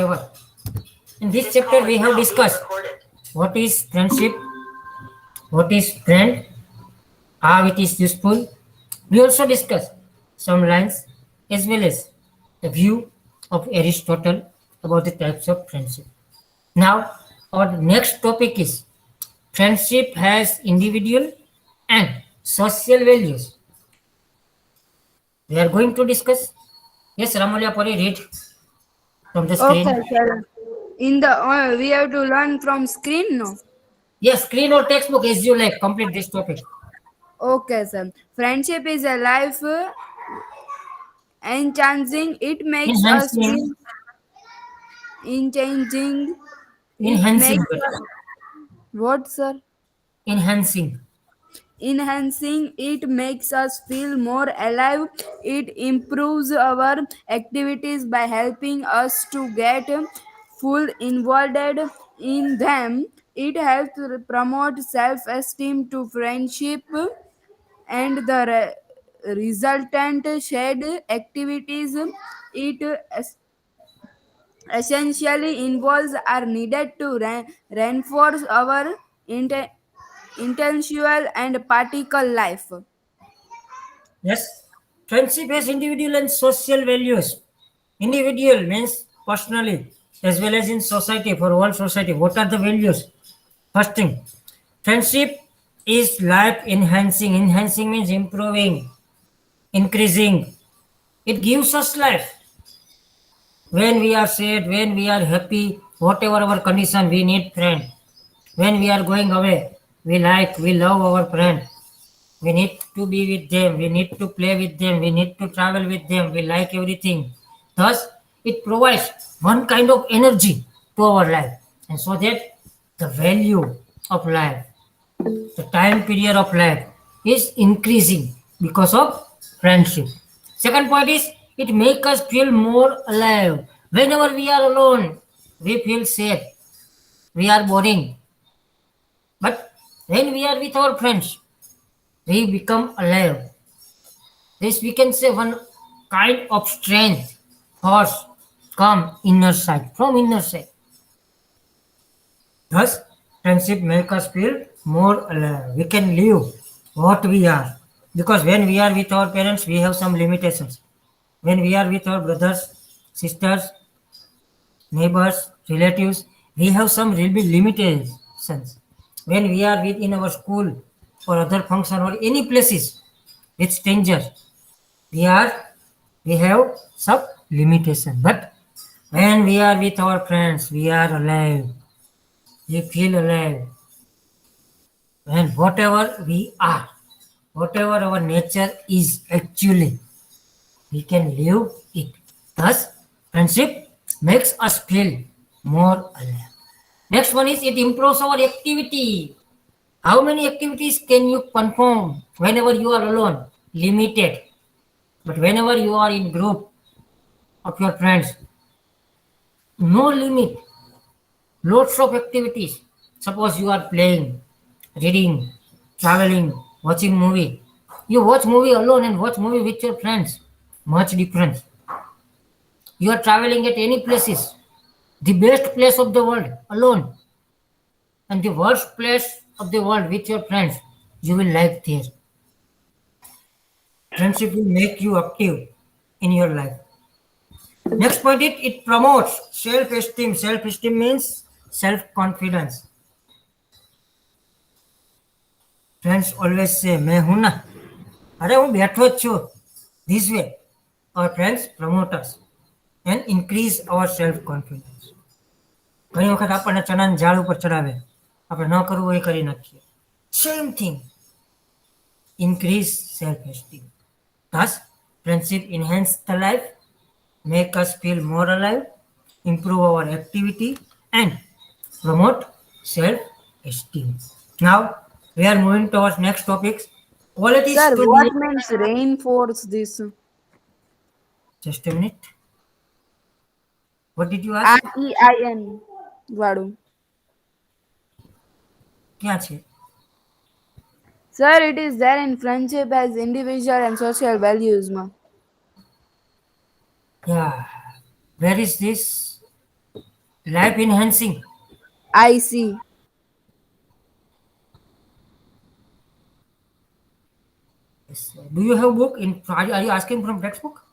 forever. In this chapter, we have discussed what is friendship, what is friend, how it is useful. We also discuss some lines as well as the view of Aristotle about the types of friendship. Now, our next topic is friendship has individual and social values. We are going to discuss. Yes, Ramalya Puri, read from the Okay, screen. sir. In the we have to learn from screen, no? Yes, screen or textbook as you like. Complete this topic. Okay, sir. Friendship is a life enhancing. It makes us Enhancing, feel enhancing. It enhancing, makes us what, sir? enhancing. Enhancing. It makes us feel more alive. It improves our activities by helping us to get full involved in them. It helps promote self-esteem to friendship, and the resultant shared activities it essentially involves are needed to reinforce our inte- intellectual and particle life. Yes, friendship has individual and social values. Individual means personally as well as in society for all society. What are the values? First thing, friendship is life enhancing. Enhancing means improving, increasing. It gives us life. When we are sad, when we are happy, whatever our condition, we need friend. When we are going away, we love our friend. We need to be with them. We need to play with them. We need to travel with them. We like everything. Thus, it provides one kind of energy to our life. And so that the value of life, the time period of life is increasing because of friendship. Second point is it makes us feel more alive. Whenever we are alone, we feel sad. We are boring. But when we are with our friends, we become alive. This we can say one kind of strength, force come inner side, from inner side. Thus, friendship make us feel more alive. We can live what we are. Because when we are with our parents, we have some limitations. When we are with our brothers, sisters, neighbors, relatives, we have some really limitations. When we are with in our school or other function or any places with strangers, we are we have some limitation. But when we are with our friends, we are alive. We feel alive. And whatever we are, whatever our nature is actually, we can live it. Thus, friendship makes us feel more alive. Next one is it improves our activity. How many activities can you perform whenever you are alone? Limited. But whenever you are in group of your friends, no limit. Lots of activities. Suppose you are playing, reading, traveling, watching movie. You watch movie alone and watch movie with your friends. Much difference. You are traveling at any places. The best place of the world alone and the worst place of the world with your friends. You will like there. Friendship will make you active in your life. Next point it promotes self-esteem. Self-esteem means self-confidence. Friends always say, मैं हूं ना अरे હું બેઠો જ છું this way our friends promote us and increase our self confidence. ઘણી વખત આપણને ચણાની ઝાડ ઉપર ચડાવે આપણે ન કરવું હોય એ કરી નાખીએ same thing increase self esteem. Thus friendship enhance the life, make us feel more alive, improve our activity and promote self esteem. Now we are moving towards next topics, qualities Sir, to be. what means reinforce this? Just a minute. What did you ask? REIN વાળું. ક્યાં છે? Sir, it is there in friendship as individual and social values. Ma. Yeah. Where is this? life enhancing. I see. Yes. Do you have book in? Are you asking from textbook?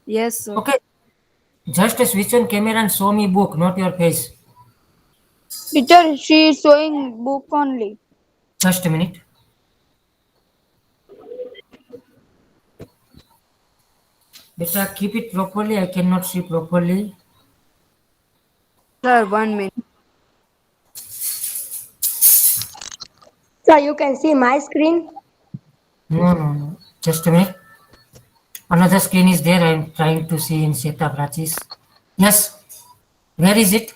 Yes, sir. Okay. Just switch on camera and show me book, not your face. Teacher, she is showing book only. Just a minute. Beta, keep it properly. I cannot see properly. Sir, 1 minute. So you can see my screen. No, no, no. Just a minute. Another screen is there. I am trying to see in Seta Prachis. Yes. Where is it?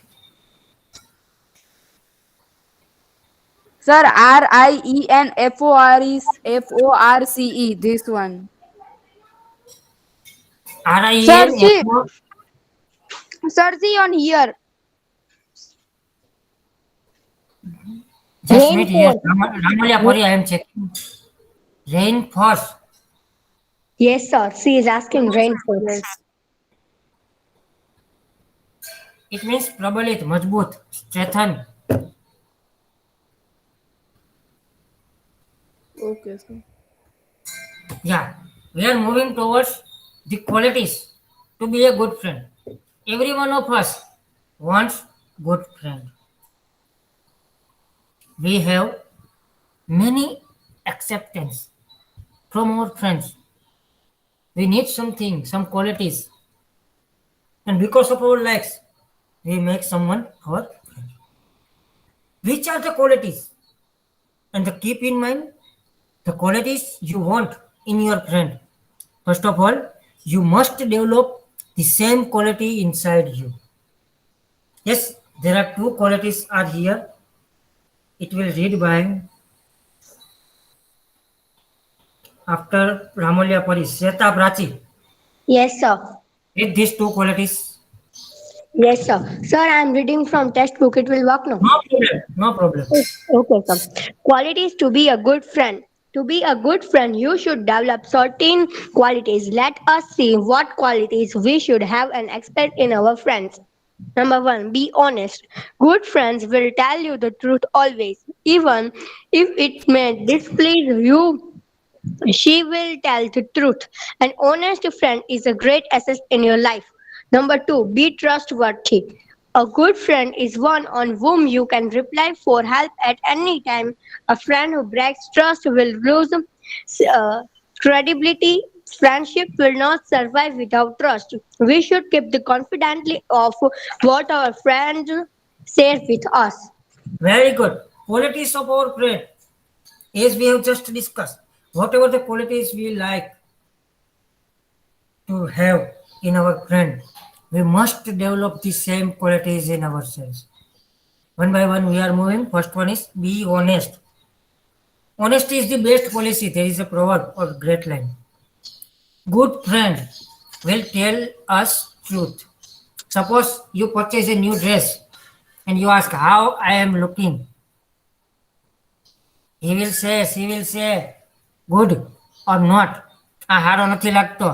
Sir, RIENFORCE. This one. Sir, RIEN. see, sir, see on here. Just wait. Yes. Rainfall. Ramalia Puri, I am checking. Rainforest. Yes, sir. She is asking rainforest. Yes. It means प्रबलित, मजबूत, strengthen. Okay, sir. Yeah, we are moving towards the qualities to be a good friend. Every one of us wants good friend. We have many acceptance from our friends. We need something, some qualities, and because of our likes, we make someone our friend. Which are the qualities? And keep in mind the qualities you want in your friend. First of all, you must develop the same quality inside you. Yes, there are two qualities are here. It will read by after Ramalya Pari, Shweta Prachi. Yes, sir. Read these two qualities. Yes, sir. Sir, I am reading from textbook. It will work now. No problem. No problem. Okay, sir. Qualities to be a good friend. To be a good friend, you should develop certain qualities. Let us see what qualities we should have and expect in our friends. Number one, be honest. Good friends will tell you the truth always, even if it may displease you. She will tell the truth. An honest friend is a great asset in your life. Number two, be trustworthy. A good friend is one on whom you can rely for help at any time. A friend who breaks trust will lose credibility. Friendship will not survive without trust. We should keep the confidently of what our friend shares with us. Very good. Qualities of our friend, as we have just discussed. Whatever the qualities we like to have in our friend, we must develop the same qualities in ourselves. One by one, we are moving. First one is be honest. Honesty is the best policy. There is a proverb or great line. Good friend will tell us truth. Suppose you purchase a new dress and you ask how I am looking. She will say, good or not. આ હારો નથી લાગતો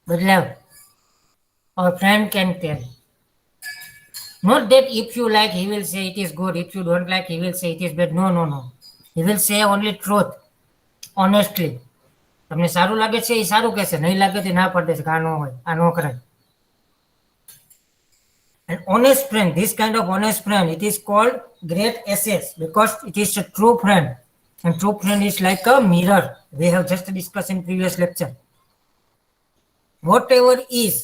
બદલાવ. Our friend can tell. Not that if you like, he will say it is good. If you don't like, he will say it is bad. No, no, no. He will say only truth, honestly. તમને સારું લાગે છે એ સારું કહેશે, નહીં લાગે તો ના પડ દેશે કે આ ન હોય, આ ન કરાય. An honest friend, this kind of honest friend, it is called great assets because it is a true friend. And true friend is like a mirror. We have just discussed in previous lecture. Whatever is,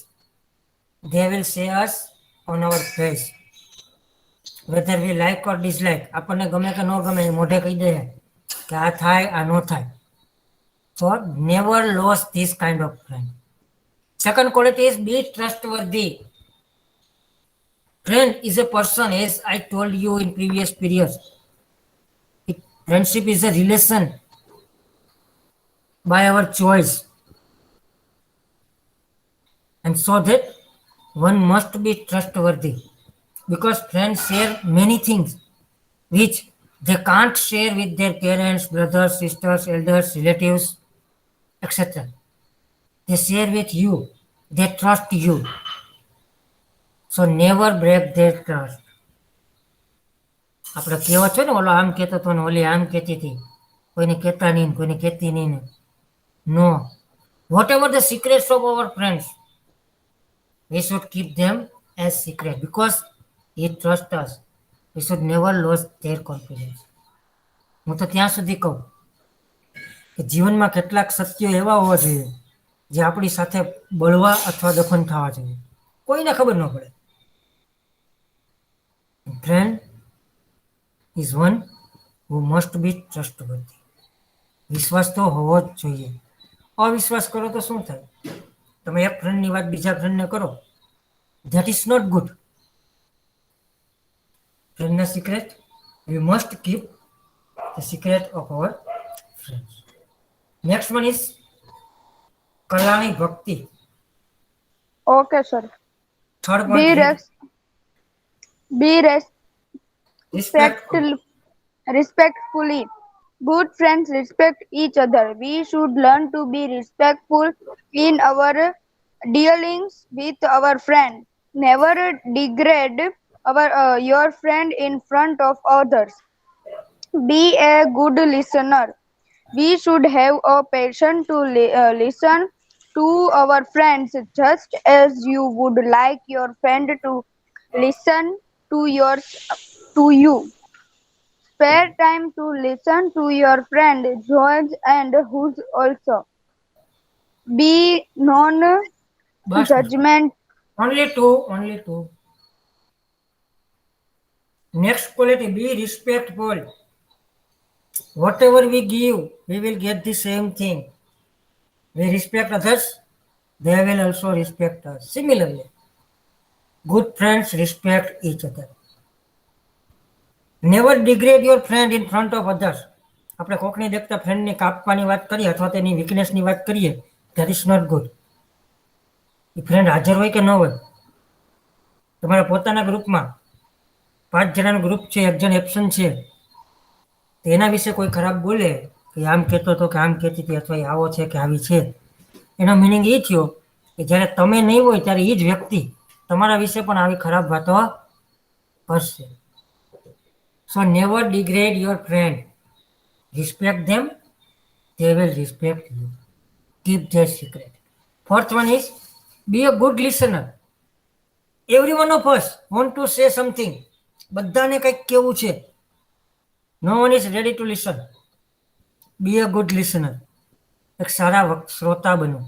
they will say us on our face. Whether we like or dislike. આપણને ગમે કે ન ગમે એ મોઢે કહી દે કે આ થાય આ ન થાય. So never lose this kind of friend. Second quality is be trustworthy. Friend is a person, as I told you in previous periods. Friendship is a relation by our choice. And so that one must be trustworthy. Because friends share many things which they can't share with their parents, brothers, sisters, elders, relatives, etc. They share with you. They trust you. So never break their trust. આપણે કહેવત છે ને, ઓલો આમ કહેતો હતો ને ઓલી આમ કહેતી હતી, કોઈને કહેતા નહીં ને કોઈને કહેતી નહીં ને. No, whatever the secrets of our friends, we should keep them as secret because he trusts us. We should never lose their confidence. હું તો ત્યાં સુધી કહું કે જીવનમાં કેટલાક સત્યો એવા હોવા જોઈએ જે આપણી સાથે બળવા અથવા દફન થવા જોઈએ, કોઈને ખબર ન પડે. Friend is one who must be trustworthy. વિશ્વાસ તો હોવો જ જોઈએ. અવિશ્વાસ કરો તો શું થાય? તમે એક ફ્રેન્ડની વાત બીજા ફ્રેન્ડને કરો, ધેટ ઇઝ નોટ ગુડ. ફ્રેન્ડના secret we must keep the secret of our friends. Next one is Kalyani Bhakti. Okay, sir. Third Be point, res- be respect. respectfully. Good friends respect each other. We should learn to be respectful in our dealings with our friend. Never degrade your friend in front of others. Be a good listener. We should have a passion to listen to our friends just as you would like your friend to listen to you. Spare time to listen to your friend George and who's also. Be bus non-judgment. only two. Next quality, be respectful. Whatever we give, we will get the same thing. We respect others, they will also respect us. Similarly, good friends respect each other. Never degrade your friend in front of others. આપણે કોકની દેખતા ફ્રેન્ડને કાપવાની વાત કરીએ અથવા તેની વીકનેસની વાત કરીએ, that is not good. A friend હાજર હોય કે ન હોય, તમારા પોતાના ગ્રુપમાં 5 જણાનું ગ્રુપ છે, એક જણ એબસન્ટ છે, તો એના વિશે કોઈ ખરાબ બોલે કે આમ કહેતો હતો કે આમ કહેતી હતી અથવા એ આવો છે કે આવી છે, એનો મિનિંગ એ થયો કે જ્યારે તમે નહીં હોય ત્યારે એ જ વ્યક્તિ તમારા વિશે પણ આવી ખરાબ વાતો કરશે. So never degrade your friend. Respect them, they will respect you. Keep their secret. Fourth one is be a good listener. Every one of us want to say something. બધાને કંઈક કહેવું છે. No one is ready to listen. Be a good listener. એક સારા શ્રોતા બનો.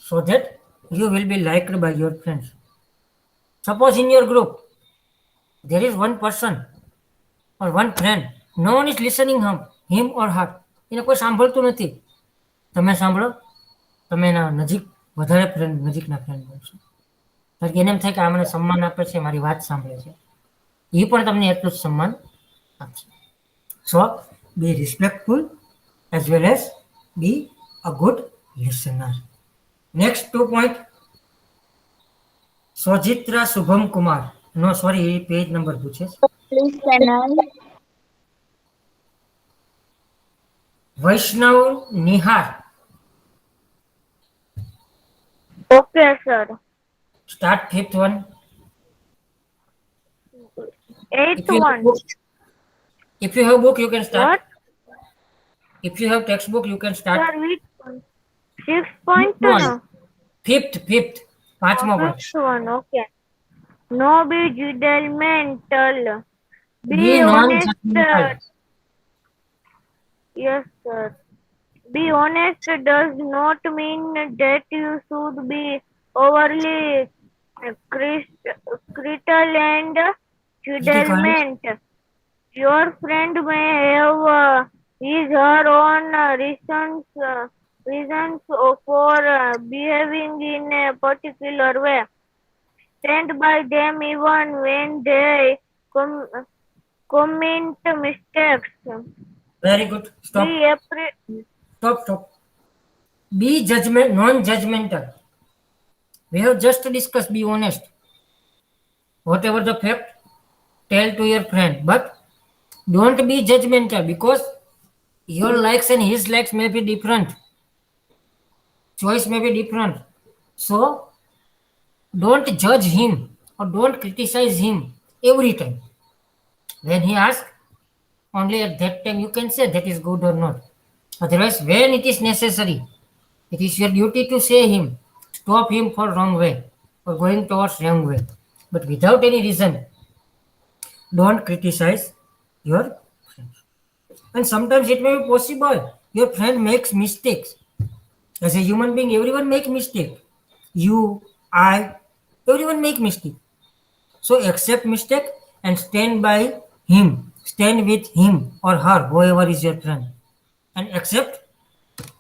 So that you will be liked by your friends. Suppose in your group there is one person or one friend, no one is listening him or her. એને કોઈ સાંભળતું નથી. તમે સાંભળો, તમે એના વધારે ફ્રેન્ડ, નજીકના ફ્રેન્ડ બનશો. કારણ કે એને એમ થાય કે આ મને સન્માન આપે છે, મારી વાત સાંભળે છે, એ પણ તમને એટલું જ સન્માન આપશે. સો be respectful as well as be a good listener. Next 2 point. Sojitra Subham Kumar. No, sorry, page number પૂછે. વૈષ્ણવ Nihar. Okay, sir. Start 5th one. Eighth one. If you have book, you can start. What? If you have textbook, you can start. Sir, which one? 6.2. One. Fifth. પાંચમો point. Fifth one, okay. No be judgmental. Be honest. non-judgmental. Yes, sir. Be honest does not mean that you should be overly critical and judgment. Your friend may have his her own reasons for behaving in a particular way. Stand by them even when they commit mistakes. Very good. Stop. Stop. Be non-judgmental. We have just discussed, be honest. Whatever the fact, tell to your friend. But don't be judgmental because your likes and his likes may be different. Choice may be different. So, Don't judge him or don't criticize him every time. When he asks, only at that time you can say that is good or not. Otherwise, when it is necessary, it is your duty to say him, stop him for wrong way or going towards wrong way. But without any reason, don't criticize your friend. And sometimes it may be possible your friend makes mistakes. As a human being, everyone make mistake. You, I, everyone make mistake. So accept mistake and stand by him. Stand with him or her, whoever is your friend. And accept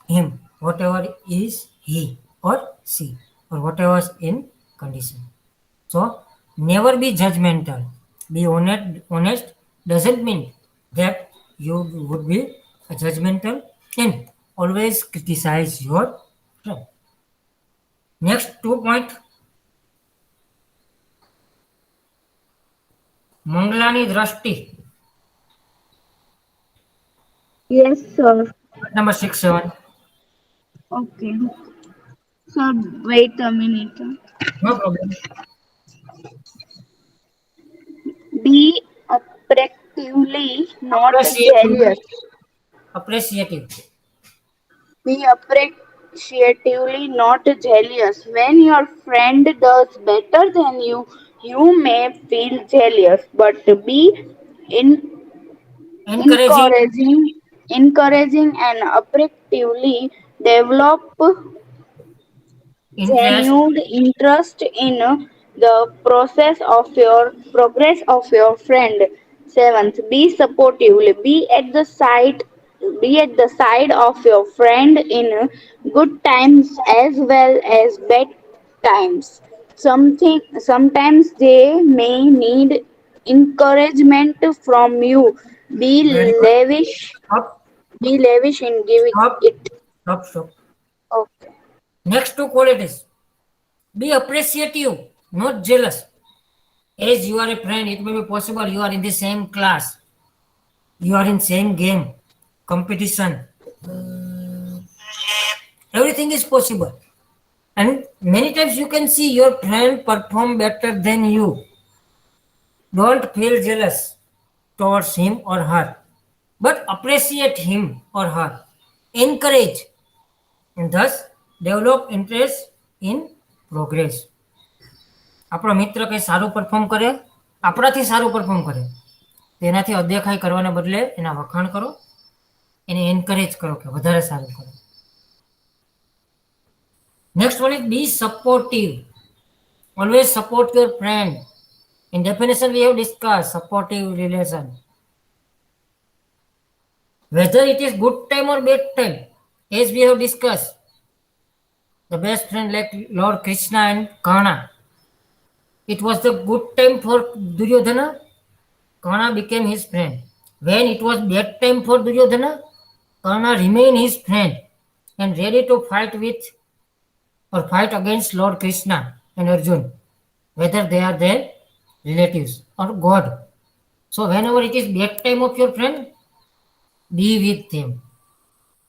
him, whatever is he or she, or whatever is in condition. So never be judgmental. Be honest doesn't mean that you would be judgmental and always criticize your friend. Next 2 point. મંગલાની દ્રષ્ટિ. Yes, sir. Number 6, 7. Okay. Sir, wait a minute. No problem. Be appreciatively, not Appreciative. jealous. Appreciative. Be appreciatively, not jealous. When your friend does better than you may feel jealous, but be in, Encouraging encouraging and appreciatively develop interest. genuine interest in the progress of your friend. Seventh, be supportive. Be at the side of your friend in good times as well as bad times. Sometimes they may need encouragement from you. Be Very good. lavish. Stop. Be lavish in giving Stop. it. Stop. Okay. Next 2 qualities. Be appreciative, not jealous. As you are a friend, it may be possible you are in the same class, you are in same game, competition. Everything is possible. And many times you can see your friend perform better than you. Don't feel jealous towards him or her, but appreciate him or her. Encourage and thus develop interest in progress. આપણો મિત્ર કંઈ સારું perform કરે, આપણાથી સારું perform કરે, તેનાથી અદેખાઈ કરવાને બદલે એના વખાણ કરો, એને એન્કરેજ કરો કે વધારે સારું કરો. Next one is be supportive. Always support your friend. In definition we have discussed supportive relation. Whether it is good time or bad time, as we have discussed, the best friend like Lord Krishna and Karna. It was the good time for Duryodhana. Karna became his friend. When it was bad time for Duryodhana, Karna remained his friend and ready to fight against Lord Krishna and Arjun, whether they are their relatives or God. So whenever it is bad time of your friend, be with them.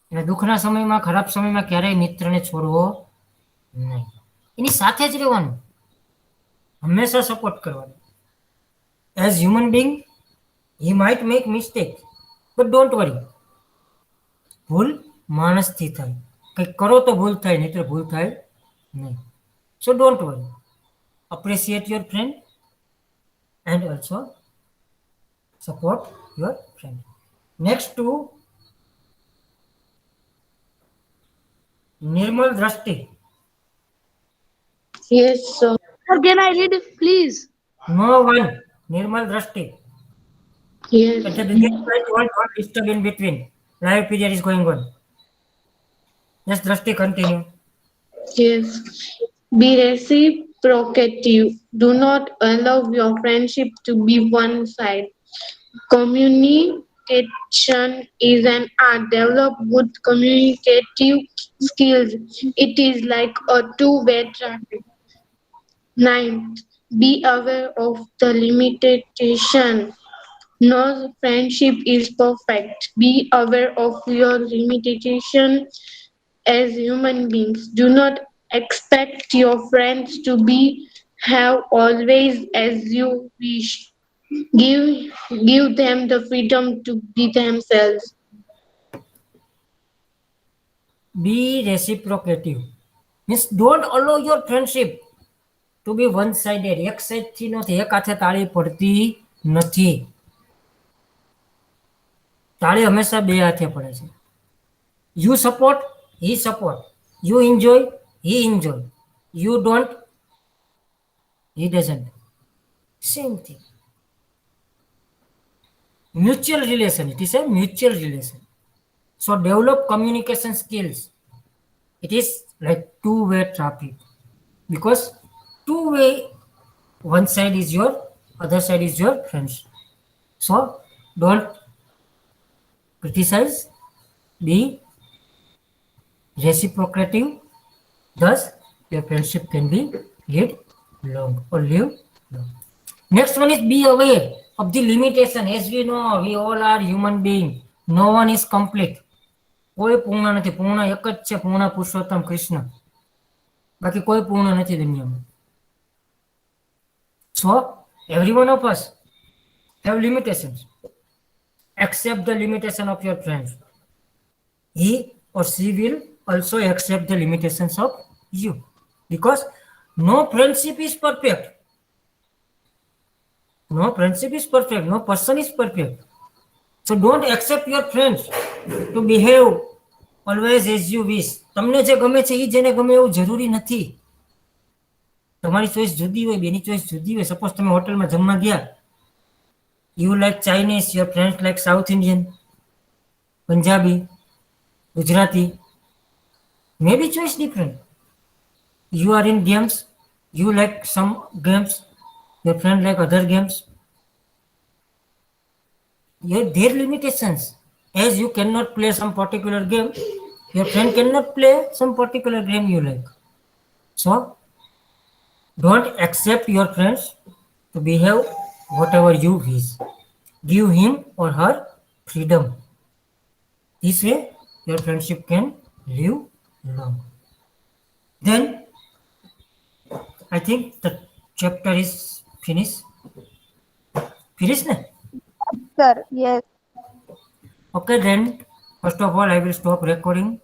એટલે દુઃખના સમયમાં, ખરાબ સમયમાં ક્યારેય મિત્રને છોડવો નહીં. એની સાથે જ રહેવાનું, હંમેશા સપોર્ટ કરવાનો. As human being, he might make mistake, but don't worry. ભૂલ માણસથી થાય. કંઈક કરો તો ભૂલ થાય, નહીં તો ભૂલ થાય નહીં. So don't worry. Appreciate your friend and also support your friend. Next to निर्मल दृष्टि. Yes, sir. Sir, can I read it, please? No one. निर्मल दृष्टि. Yes. At the beginning, don't disturb in between. Live period is going on. Yes, Drashti, continue. Yes. Be reciprocative. Do not allow your friendship to be one side. Communication is an art. Develop good communicative skills. It is like a two-way traffic. Ninth, be aware of the limitation. No friendship is perfect. Be aware of your limitation as human beings. Do not expect your friends to be Have always as you wish. Give them the freedom to be themselves. Be reciprocative. Means don't allow your friendship to be one sided. એક side થી નથી, એક હાથે તાળી પડતી નથી. તાળી હંમેશા બે હાથે પડે છે. You support, he support. You enjoy, he enjoy. You don't, he doesn't. Same thing. Mutual relation. It is a mutual relation. So develop communication skills. It is like two-way traffic. Because two-way, one side is your, other side is your friends. So don't criticize, be reciprocative. Thus, your friendship can be live long or live long. Next one is be aware of the limitation. As we know, we all are human beings. No one is complete. કોઈ પૂર્ણ નથી. પૂર્ણ એક જ છે, પૂર્ણ પુરુષોત્તમ કૃષ્ણ. બાકી કોઈ પૂર્ણ નથી દુનિયામાં. So, every one of us have limitations. Accept the limitation of your friends. He or she will also accept the limitations of you. Because no friendship is perfect. No friendship is perfect. No person is perfect. So don't accept your friends to behave always as you wish. તમને જે ગમે છે એ જેને ગમે એવું જરૂરી નથી. તમારી ચોઈસ જુદી હોય, બેની ચોઈસ જુદી હોય. સપોઝ તમે હોટલમાં જમવા ગયા, you like Chinese, your friends like South Indian, Punjabi, Gujarati. Maybe choice different. You are in games, you like some games, your friend like other games. Their limitations. As you cannot play some particular game, your friend cannot play some particular game you like. So, don't accept your friends to behave whatever you wish. Give him or her freedom. This way, your friendship can live long. Then, I think the chapter is finished. Finished, na? Sir, yes. Okay, then, first of all, I will stop recording.